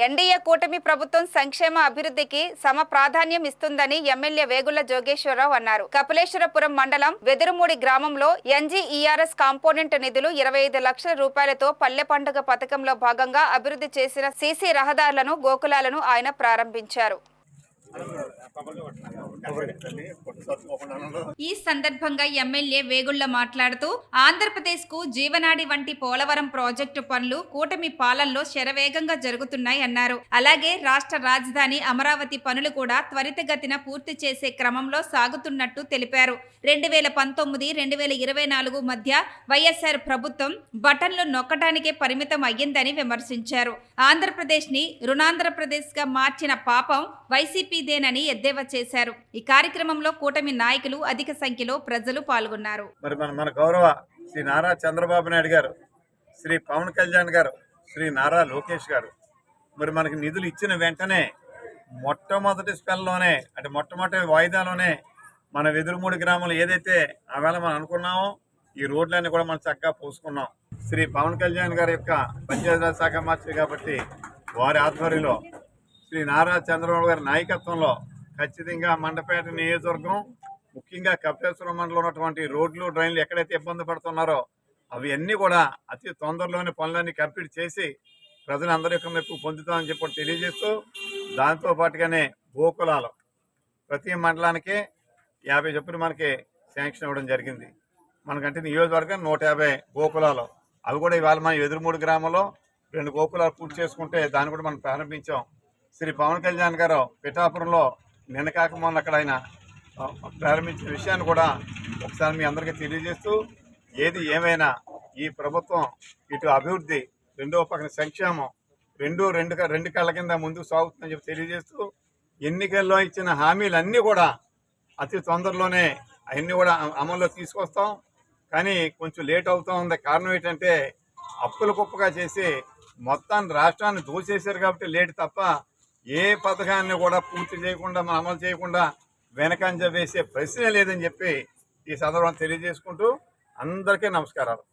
NDA కూటమి ప్రభుత్వం సంక్షేమ అభివృద్ధికి సమ ప్రాధాన్యం ఇస్తుందని ఎమ్మెల్యే వేగుళ్ల జోగేశ్వరరావు అన్నారు. కపిలేశ్వరపురం మండలం వెదురుమూడి గ్రామంలో ఎన్జీఈఆర్ఎస్ కాంపోనెంట్ నిధులు 25 లక్షల రూపాయలతో పల్లె పండుగ పథకంలో భాగంగా అభివృద్ధి చేసిన సీసీ రహదారులను, గోకులాలను ఆయన ప్రారంభించారు. ఈ సందర్భంగా ఎమ్మెల్యే వేగుళ్ల మాట్లాడుతూ ఆంధ్రప్రదేశ్ కు జీవనాడి వంటి పోలవరం ప్రాజెక్టు పనులు కూటమి పాలనలో శరవేగంగా జరుగుతున్నాయి అన్నారు. అలాగే రాష్ట్ర రాజధాని అమరావతి పనులు కూడా త్వరితగతిన పూర్తి చేసే క్రమంలో సాగుతున్నట్టు తెలిపారు. 2019-2024 మధ్య వైఎస్ఆర్ ప్రభుత్వం బటన్లు నొక్కడానికే పరిమితం అయ్యిందని విమర్శించారు. ఆంధ్రప్రదేశ్ ని రుణాంధ్రప్రదేశ్ గా మార్చిన పాపం వైసీపీదేనని ఎద్దేవా చేశారు. ఈ కార్యక్రమంలో కూటమి నాయకులు అధిక సంఖ్యలో ప్రజలు పాల్గొన్నారు. మన గౌరవ శ్రీ నారా చంద్రబాబు నాయుడు గారు, శ్రీ పవన్ కళ్యాణ్ గారు, శ్రీ నారా లోకేష్ గారు మరి మనకి నిధులు ఇచ్చిన వెంటనే మొట్టమొదటి స్పెల్లోనే అంటే మొట్టమొదటి వాయిదాలోనే మన వెదురుమూడి గ్రామంలో ఏదైతే ఆవేళ మనం అనుకున్నామో ఈ రోడ్లన్నీ కూడా మనం చక్కగా పోసుకున్నాం. శ్రీ పవన్ కళ్యాణ్ గారి యొక్క పంచాయతీరాజ్ శాఖ మంత్రి కాబట్టి వారి ఆధ్వర్యంలో శ్రీ నారా చంద్రబాబు గారి నాయకత్వంలో ఖచ్చితంగా మండపేట నియోజకవర్గం, ముఖ్యంగా కపిలేశ్వరం మండలంలో ఉన్నటువంటి రోడ్లు, డ్రైన్లు ఎక్కడైతే ఇబ్బంది పడుతున్నారో అవి అన్నీ కూడా అతి తొందరలోనే పనులన్నీ కంప్లీట్ చేసి ప్రజలందరి యొక్క మెప్పు పొందుతామని చెప్పి తెలియజేస్తూ, దాంతోపాటుగానే గోకులాలు ప్రతి మండలానికి 50 చొప్పున మనకి శాంక్షన్ ఇవ్వడం జరిగింది. మనకంటే నియోజకవర్గం 150 గోకులాలు, అవి కూడా ఇవాళ మన వెదురుమూడి గ్రామంలో 2 గోకులాలు పూర్తి చేసుకుంటే దాన్ని కూడా మనం ప్రారంభించాం. శ్రీ పవన్ కళ్యాణ్ గారు పిఠాపురంలో నిన్న కాక మొన్న అక్కడ ఆయన ప్రారంభించిన విషయాన్ని కూడా ఒకసారి మీ అందరికీ తెలియజేస్తూ, ఏది ఏమైనా ఈ ప్రభుత్వం ఇటు అభివృద్ధి, రెండో పక్కన సంక్షేమం రెండు కళ్ళ కింద ముందుకు సాగుతుందని చెప్పి తెలియజేస్తూ, ఎన్నికల్లో ఇచ్చిన హామీలన్నీ కూడా అతి తొందరలోనే అవన్నీ కూడా అమల్లో తీసుకొస్తాం. కానీ కొంచెం లేట్ అవుతూ ఉంది. కారణం ఏంటంటే అప్పుల కుప్పగా చేసి మొత్తాన్ని రాష్ట్రాన్ని దోచేశారు కాబట్టి లేట్ తప్ప ఏ పథకాన్ని కూడా పూర్తి చేయకుండా మనం అమలు చేయకుండా వెనకంజ వేసే ప్రశ్నే లేదని చెప్పి ఈ సందర్భంగా తెలియజేసుకుంటూ అందరికీ నమస్కారాలు.